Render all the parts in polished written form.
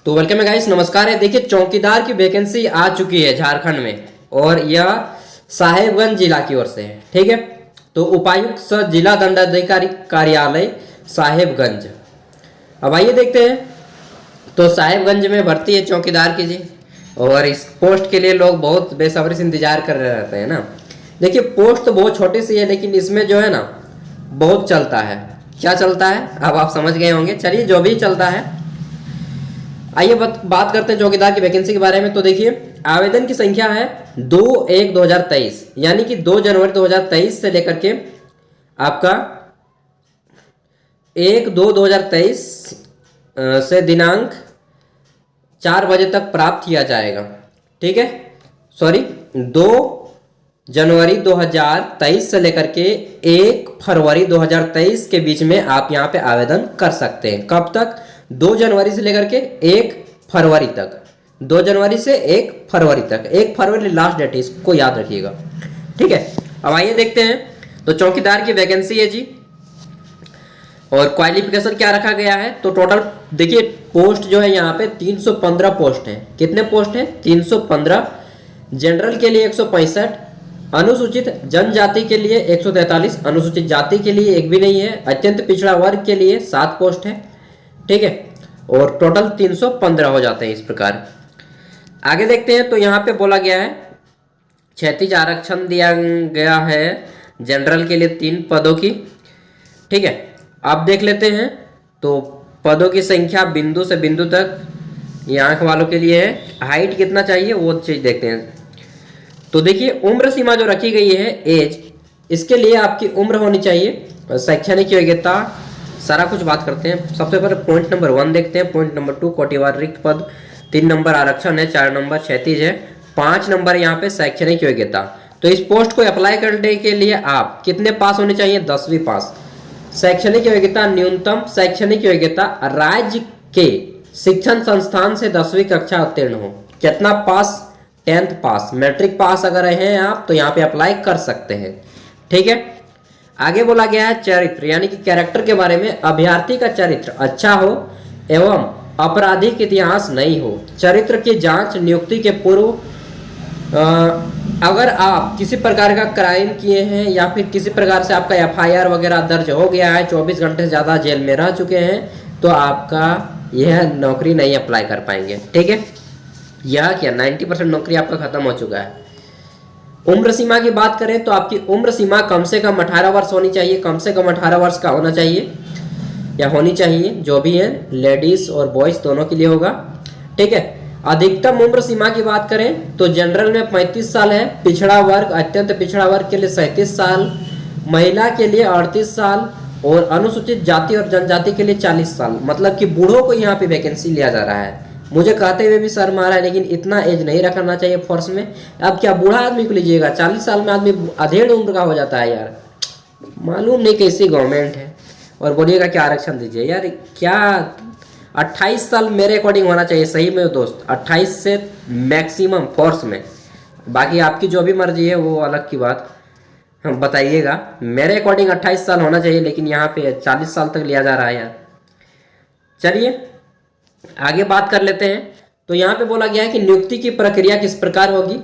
तो वेलकम है गाइस, नमस्कार है। देखिए चौकीदार की वैकेंसी आ चुकी है झारखंड में और यह साहेबगंज जिला की ओर से है। ठीक है, तो उपायुक्त सह जिला दंडाधिकारी कार्यालय साहेबगंज। अब आइए देखते हैं। तो साहेबगंज में भर्ती है चौकीदार की जी, और इस पोस्ट के लिए लोग बहुत बेसब्री से इंतजार कर रहे रहते हैं ना। देखिए पोस्ट तो बहुत छोटी सी है, लेकिन इसमें जो है ना बहुत चलता है। क्या चलता है अब आप समझ गए होंगे। चलिए जो भी चलता है, आइए बात करते हैं चौकीदार की वैकेंसी के बारे में। तो देखिए आवेदन की संख्या है 2/1/2023, यानी कि 2 जनवरी 2023 से लेकर के आपका 1/2/2023 से दिनांक 4 बजे तक प्राप्त किया जाएगा। ठीक है, सॉरी 2 जनवरी 2023 से लेकर के 1 फरवरी 2023 के बीच में आप यहाँ पे आवेदन कर सकते हैं। कब तक? 2 जनवरी से लेकर के 1 फरवरी तक। 2 जनवरी से 1 फरवरी तक। 1 फरवरी लास्ट डेट है, इसको याद रखिएगा। ठीक है, अब आइए देखते हैं। तो चौकीदार की वैकेंसी है जी, और क्वालिफिकेशन क्या रखा गया है। तो टोटल देखिए पोस्ट जो है यहाँ पे 315 पोस्ट हैं। कितने पोस्ट हैं? 315। जनरल के लिए 165, अनुसूचित जनजाति के लिए 143, अनुसूचित जाति के लिए एक भी नहीं है, अत्यंत पिछड़ा वर्ग के लिए 7 पोस्ट है। ठीक है, और टोटल 315 हो जाते हैं इस प्रकार। आगे देखते हैं। तो यहाँ पे बोला गया है क्षैतिज आरक्षण दिया गया है जनरल के लिए 3 पदों की। ठीक है, आप देख लेते हैं। तो पदों की संख्या बिंदु से बिंदु तक ये आंख वालों के लिए है। हाइट कितना चाहिए वो चीज देखते हैं। तो देखिए उम्र सीमा जो रखी गई है एज, इसके लिए आपकी उम्र होनी चाहिए, शैक्षणिक योग्यता, सारा कुछ बात करते हैं। सबसे पहले पॉइंट नंबर 1 देखते हैं। पॉइंट नंबर 2 कोटिवार रिक्त पद, 3 नंबर आरक्षण है, 4 नंबर क्षैतिज है, 5 नंबर यहाँ पे शैक्षणिक योग्यता। तो इस पोस्ट को अप्लाई करने के लिए आप कितने पास होने चाहिए? 10वीं पास। शैक्षणिक योग्यता, न्यूनतम शैक्षणिक योग्यता राज्य के शिक्षण संस्थान से 10वीं कक्षा उत्तीर्ण हो। कितना पास? 10th पास। मैट्रिक पास अगर हैं आप तो यहाँ पे अप्लाई कर सकते हैं। ठीक है, आगे बोला गया है चरित्र यानी कि कैरेक्टर के बारे में। अभ्यर्थी का चरित्र अच्छा हो एवं आपराधिक इतिहास नहीं हो। चरित्र की जांच नियुक्ति के पूर्व अगर आप किसी प्रकार का क्राइम किए हैं या फिर किसी प्रकार से आपका FIR वगैरह दर्ज हो गया है, 24 घंटे से ज़्यादा जेल में रह चुके हैं, तो आपका यह नौकरी नहीं अप्लाई कर पाएंगे। ठीक है, यह क्या 90% नौकरी आपका खत्म हो चुका है। उम्र सीमा की बात करें तो आपकी उम्र सीमा कम से कम 18 वर्ष होनी चाहिए। कम से कम 18 वर्ष का होना चाहिए या होनी चाहिए, जो भी है, लेडीज और बॉयज दोनों के लिए होगा। ठीक है, अधिकतम उम्र सीमा की बात करें तो जनरल में 35 साल है, पिछड़ा वर्ग, अत्यंत पिछड़ा वर्ग के लिए 37 साल, महिला के लिए 38 साल और अनुसूचित जाति और जनजाति के लिए 40 साल। मतलब कि बूढ़ों को यहाँ पे वैकेंसी लिया जा रहा है। मुझे कहते हुए भी शर्म आ रहा है, लेकिन इतना एज नहीं रखना चाहिए फोर्स में। अब क्या बूढ़ा आदमी को लीजिएगा? 40 साल में आदमी अधेड़ उम्र का हो जाता है यार। मालूम नहीं कैसी गवर्नमेंट है, और बोलिएगा कि आरक्षण दीजिए यार। क्या 28 साल मेरे अकॉर्डिंग होना चाहिए सही में दोस्त, 28 से मैक्सिमम फोर्स में। बाकी आपकी जो भी मर्जी है वो अलग की बात, हम बताइएगा। मेरे अकॉर्डिंग 28 साल होना चाहिए, लेकिन यहाँ पे 40 साल तक लिया जा रहा है यार। चलिए आगे बात कर लेते हैं। तो यहाँ पे बोला गया है कि नियुक्ति की प्रक्रिया किस प्रकार होगी।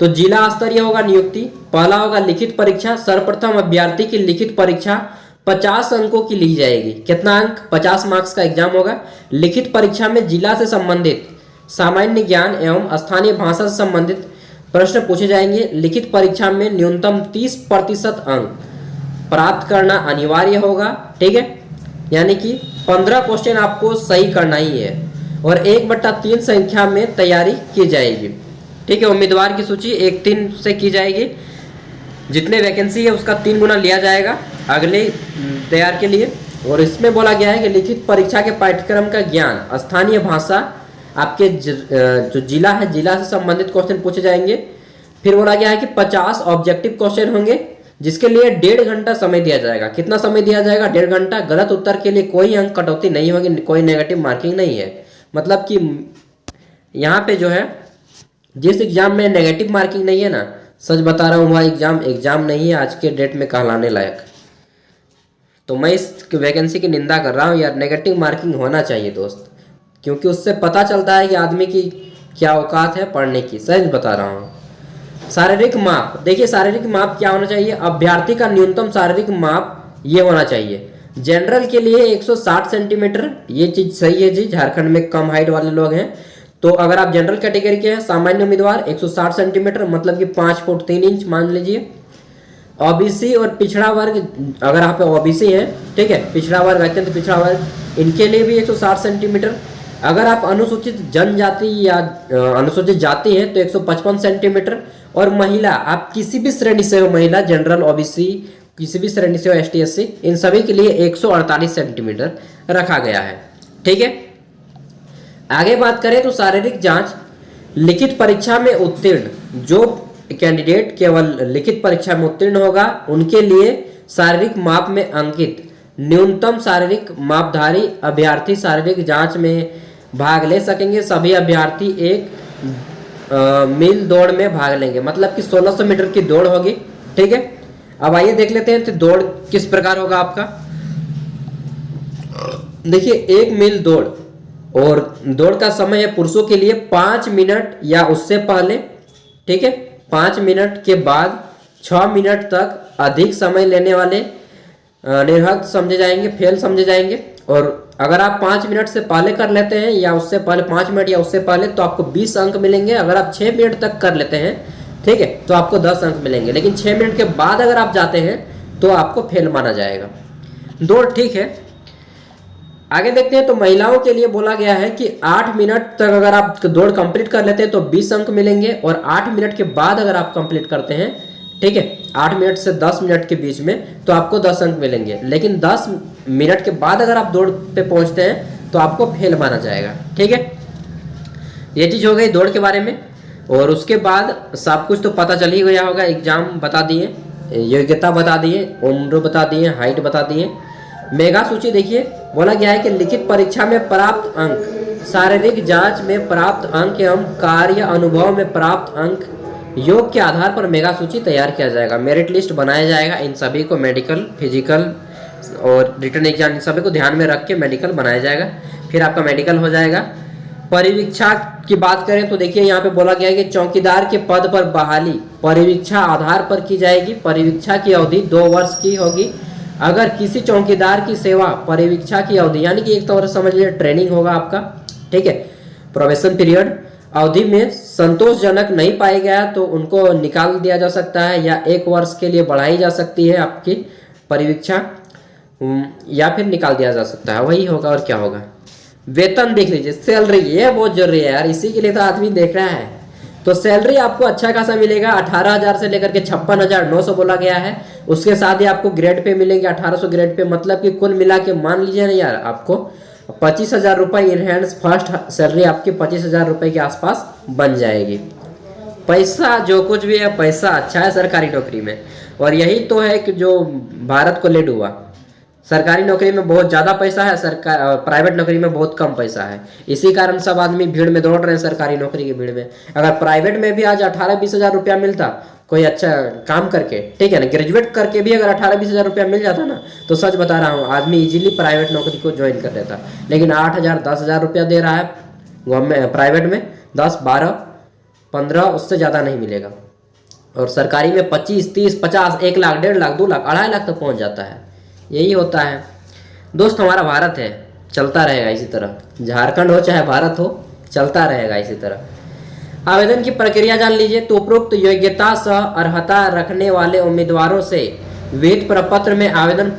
तो जिला स्तरीय होगा नियुक्ति। पहला होगा लिखित परीक्षा। सर्वप्रथम अभ्यर्थी की लिखित परीक्षा 50 अंकों की ली जाएगी। कितना अंक? 50 मार्क्स का एग्जाम होगा। लिखित परीक्षा में जिला से संबंधित सामान्य ज्ञान एवं स्थानीय भाषा से संबंधित प्रश्न पूछे जाएंगे। लिखित परीक्षा में न्यूनतम 30% अंक प्राप्त करना अनिवार्य होगा। ठीक है, यानी कि 15 क्वेश्चन आपको सही करना ही है, और 1/3 संख्या में तैयारी की जाएगी। ठीक है, उम्मीदवार की सूची 1-3 से की जाएगी। जितने वैकेंसी है उसका 3 गुना लिया जाएगा अगले तैयार के लिए। और इसमें बोला गया है कि लिखित परीक्षा के पाठ्यक्रम का ज्ञान, स्थानीय भाषा, आपके जो जिला है, जिला से संबंधित क्वेश्चन पूछे जाएंगे। फिर बोला गया है कि 50 ऑब्जेक्टिव क्वेश्चन होंगे, जिसके लिए 1.5 घंटा समय दिया जाएगा। कितना समय दिया जाएगा? 1.5 घंटा। गलत उत्तर के लिए कोई अंक कटौती नहीं होगी, कोई नेगेटिव मार्किंग नहीं है। मतलब कि यहाँ पे जो है जिस एग्जाम में नेगेटिव मार्किंग नहीं है ना, सच बता रहा हूँ, वह एग्जाम नहीं है आज के डेट में कहलाने लायक। तो मैं इस वैकेंसी की निंदा कर रहा हूँ यार। नेगेटिव मार्किंग होना चाहिए दोस्त। क्योंकि उससे पता चलता है कि आदमी की क्या औकात है पढ़ने की। सही बता रहा हूँ। शारीरिक माप, देखिए शारीरिक माप क्या होना चाहिए, अभ्यर्थी का न्यूनतम शारीरिक माप ये होना चाहिए। जनरल के लिए 160 सेंटीमीटर, ये चीज सही है जी, झारखंड में कम हाइट वाले लोग हैं। तो अगर आप जनरल कैटेगरी के हैं, सामान्य उम्मीदवार 160 सेंटीमीटर मतलब कि 5 फुट 3 इंच मान लीजिए। ओबीसी और पिछड़ा वर्ग, अगर आप ओबीसी हैं, ठीक है, पिछड़ा वर्ग, अत्यंत पिछड़ा वर्ग, इनके लिए भी 160 सेंटीमीटर। अगर आप अनुसूचित जनजाति या अनुसूचित जाति हैं तो 155 सेंटीमीटर। और महिला, आप किसी भी श्रेणी से हो, महिला, जनरल, ओबीसी, किसी भी श्रेणी से हो, एसटी एससी, इन सभी के लिए 148 सेंटीमीटर रखा गया है। ठीक है, आगे बात करें तो शारीरिक जांच, लिखित परीक्षा में उत्तीर्ण, जो कैंडिडेट केवल लिखित परीक्षा में उत्तीर्ण होगा उनके लिए शारीरिक माप में अंकित न्यूनतम शारीरिक मापधारी अभ्यर्थी शारीरिक जांच में भाग ले सकेंगे। सभी अभ्यर्थी एक मील दौड़ में भाग लेंगे, मतलब कि 1600 मीटर की दौड़ होगी। ठीक है, अब आइए देख लेते हैं तो दौड़ किस प्रकार होगा आपका। देखिए 1 मील दौड़, और दौड़ का समय है पुरुषों के लिए 5 मिनट या उससे पहले। ठीक है, 5 मिनट के बाद 6 मिनट तक अधिक समय लेने वाले निर्हत समझे जाएंगे, फेल समझे जाएंगे। और अगर आप 5 मिनट से पहले कर लेते हैं या उससे पहले, 5 मिनट या उससे पहले, तो आपको 20 अंक मिलेंगे। अगर आप 6 मिनट तक कर लेते हैं, ठीक है, तो आपको 10 अंक मिलेंगे। लेकिन 6 मिनट के बाद अगर आप जाते हैं तो आपको फेल माना जाएगा। दौड़ ठीक है, आगे देखते हैं। तो महिलाओं के लिए बोला गया है कि 8 मिनट तक अगर आप दौड़ कंप्लीट कर लेते हैं तो 20 अंक मिलेंगे। और 8 मिनट के बाद अगर आप कंप्लीट करते हैं, ठीक है, 8 मिनट से 10 मिनट के बीच में, तो आपको 10 अंक मिलेंगे। लेकिन 10 मिनट के बाद अगर आप दौड़ पे पहुंचते हैं तो आपको फेल माना जाएगा। ठीक है, ये चीज हो गई दौड़ के बारे में। और उसके बाद सब कुछ तो पता चल ही गया होगा, एग्जाम बता दिए, योग्यता बता दिए, उम्र बता दिए, हाइट बता दिए। मेगा सूची देखिए, बोला गया है कि लिखित परीक्षा में प्राप्त अंक, शारीरिक जांच में प्राप्त अंक एवं कार्य अनुभव में प्राप्त अंक, योग के आधार पर मेगा सूची तैयार किया जाएगा। मेरिट लिस्ट बनाया जाएगा। इन सभी को मेडिकल, फिजिकल और रिटर्न एग्जाम, इन सभी को ध्यान में रख के मेडिकल बनाया जाएगा। फिर आपका मेडिकल हो जाएगा। परिवीक्षा की बात करें तो देखिए यहाँ पे बोला गया है कि चौकीदार के पद पर बहाली परिवीक्षा आधार पर की जाएगी। परिवीक्षा की अवधि 2 वर्ष की होगी। अगर किसी चौकीदार की सेवा परिवीक्षा की अवधि, यानी कि एक तरह से समझ लीजिए ट्रेनिंग होगा आपका, ठीक है, प्रोबेशन पीरियड, अवधि में संतोषजनक नहीं पाया गया तो उनको निकाल दिया जा सकता है, या 1 वर्ष के लिए बढ़ाई जा सकती है आपकी परिवीक्षा, या फिर निकाल दिया जा सकता है। वही होगा और क्या होगा। वेतन देख लीजिए, सैलरी, ये बहुत जरूरी है यार, इसी के लिए तो आदमी देख रहा है। तो सैलरी आपको अच्छा खासा मिलेगा। 18,000 से लेकर के 56,900 बोला गया है। उसके साथ ही आपको ग्रेड पे मिलेंगे 1800 ग्रेड पे, मतलब कि कुल मिला के मान लीजिए ना यार, आपको 25,000 रुपये इन हैंड्स, फर्स्ट सैलरी आपकी 25,000 रुपये के आसपास बन जाएगी। पैसा जो कुछ भी है, पैसा अच्छा है सरकारी नौकरी में। और यही तो है कि जो भारत को लेड हुआ, सरकारी नौकरी में बहुत ज़्यादा पैसा है, सरकार प्राइवेट नौकरी में बहुत कम पैसा है। इसी कारण सब आदमी भीड़ में दौड़ रहे हैं सरकारी नौकरी की भीड़ में। अगर प्राइवेट में भी आज 18-20 हज़ार रुपया मिलता कोई अच्छा काम करके, ठीक है ना, ग्रेजुएट करके भी अगर 18-20 हज़ार रुपया मिल जाता ना, तो सच बता रहा हूँ आदमी इजीली प्राइवेट नौकरी को ज्वाइन कर लेता। लेकिन 8,000 10,000 रुपया दे रहा है गवर्नमेंट, प्राइवेट में 10, 12, 15, उससे ज़्यादा नहीं मिलेगा। और सरकारी में 25, 30, 50, 1 लाख, 1.5 लाख, 2 लाख, 2.5 लाख तक पहुँच जाता है। यही होता है दोस्त, हमारा भारत है, चलता रहेगा इसी तरह। झारखंड हो चाहे भारत हो, चलता रहेगा इसी तरह। आवेदन की प्रक्रिया जान लीजिए। तो उपरोक्त योग्यता सह अर्हता रखने वाले उम्मीदवारों से विहित प्रपत्र में आवेदन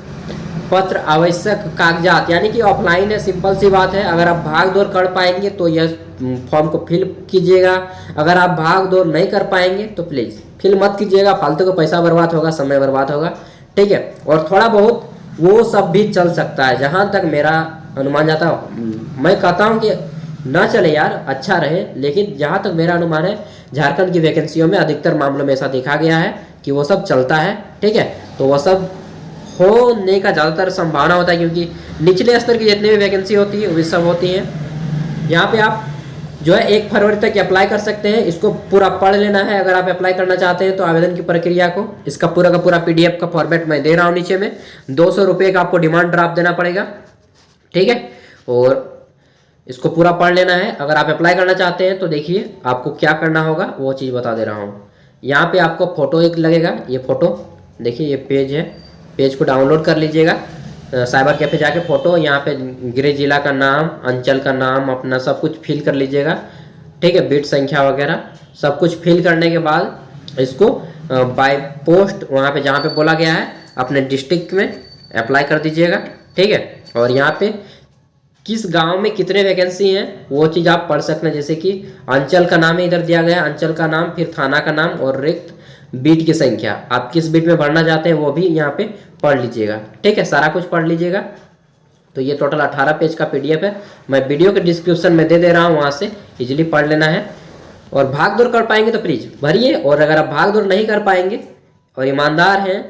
पत्र, आवश्यक कागजात, यानी कि ऑफलाइन है, सिंपल सी बात है। अगर आप भाग दौड़ कर पाएंगे तो यह फॉर्म को फिल कीजिएगा। अगर आप भाग दौड़ नहीं कर पाएंगे तो प्लीज़ फिल मत कीजिएगा, फालतू का पैसा बर्बाद होगा, समय बर्बाद होगा, ठीक है। और थोड़ा बहुत वो सब भी चल सकता है, जहाँ तक मेरा अनुमान जाता है। मैं कहता हूँ कि ना चले यार, अच्छा रहे, लेकिन जहाँ तक मेरा अनुमान है झारखंड की वैकेंसियों में अधिकतर मामलों में ऐसा देखा गया है कि वो सब चलता है, ठीक है। तो वो सब होने का ज़्यादातर संभावना होता है, क्योंकि निचले स्तर की जितनी भी वैकेंसी होती है वो सब होती है। यहाँ पे आप जो है 1 फरवरी तक अप्लाई कर सकते हैं। इसको पूरा पढ़ लेना है अगर आप अप्लाई करना चाहते हैं तो आवेदन की प्रक्रिया को। इसका पूरा का पूरा PDF का फॉर्मेट मैं दे रहा हूँ नीचे में। 200 रुपये का आपको डिमांड ड्राफ्ट देना पड़ेगा, ठीक है। और इसको पूरा पढ़ लेना है। अगर आप अप्लाई करना चाहते हैं तो देखिए आपको क्या करना होगा, वो चीज़ बता दे रहा हूँ। यहाँ पे आपको फ़ोटो एक लगेगा, ये फ़ोटो देखिए, ये पेज है, पेज को डाउनलोड कर लीजिएगा। साइबर कैफे जाके फ़ोटो, यहाँ पे गृह जिला का नाम, अंचल का नाम, अपना सब कुछ फिल कर लीजिएगा, ठीक है, बिट संख्या वगैरह सब कुछ फिल करने के बाद इसको बाय पोस्ट वहाँ पे जहाँ पे बोला गया है अपने डिस्ट्रिक्ट में अप्लाई कर दीजिएगा, ठीक है। और यहाँ पे किस गांव में कितने वैकेंसी हैं वो चीज़ आप पढ़ सकते हैं। जैसे कि अंचल का नाम इधर दिया गया है, अंचल का नाम, फिर थाना का नाम और रिक्त बीट की संख्या, आप किस बीट में भरना चाहते हैं वो भी यहाँ पे पढ़ लीजिएगा, ठीक है, सारा कुछ पढ़ लीजिएगा। तो ये टोटल 18 पेज का PDF है, मैं वीडियो के डिस्क्रिप्शन में दे दे रहा हूँ, वहाँ से इजीली पढ़ लेना है। और भाग दौड़ कर पाएंगे तो प्लीज़ भरिए, और अगर आप भाग दौड़ नहीं कर पाएंगे और ईमानदार हैं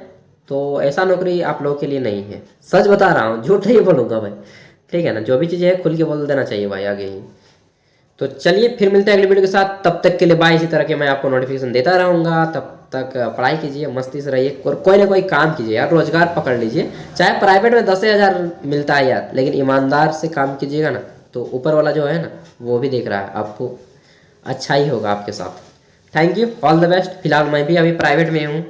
तो ऐसा नौकरी आप लोगों के लिए नहीं है। सच बता रहा हूँ, झूठ नहीं बोलूँगा भाई, ठीक है ना। जो भी चीज़ है खुल के बोल देना चाहिए भाई आगे ही। तो चलिए फिर मिलते हैं अगले वीडियो के साथ, तब तक के लिए बाय। इसी तरह के मैं आपको नोटिफिकेशन देता रहूँगा, तब तक पढ़ाई कीजिए, मस्ती से रहिए, और कोई ना कोई काम कीजिए यार, रोजगार पकड़ लीजिए। चाहे प्राइवेट में 10,000 मिलता है यार, लेकिन ईमानदार से काम कीजिएगा ना तो ऊपर वाला जो है ना वो भी देख रहा है, आपको अच्छा ही होगा आपके साथ। Thank you, all the best. फिलहाल मैं भी अभी प्राइवेट में हूँ।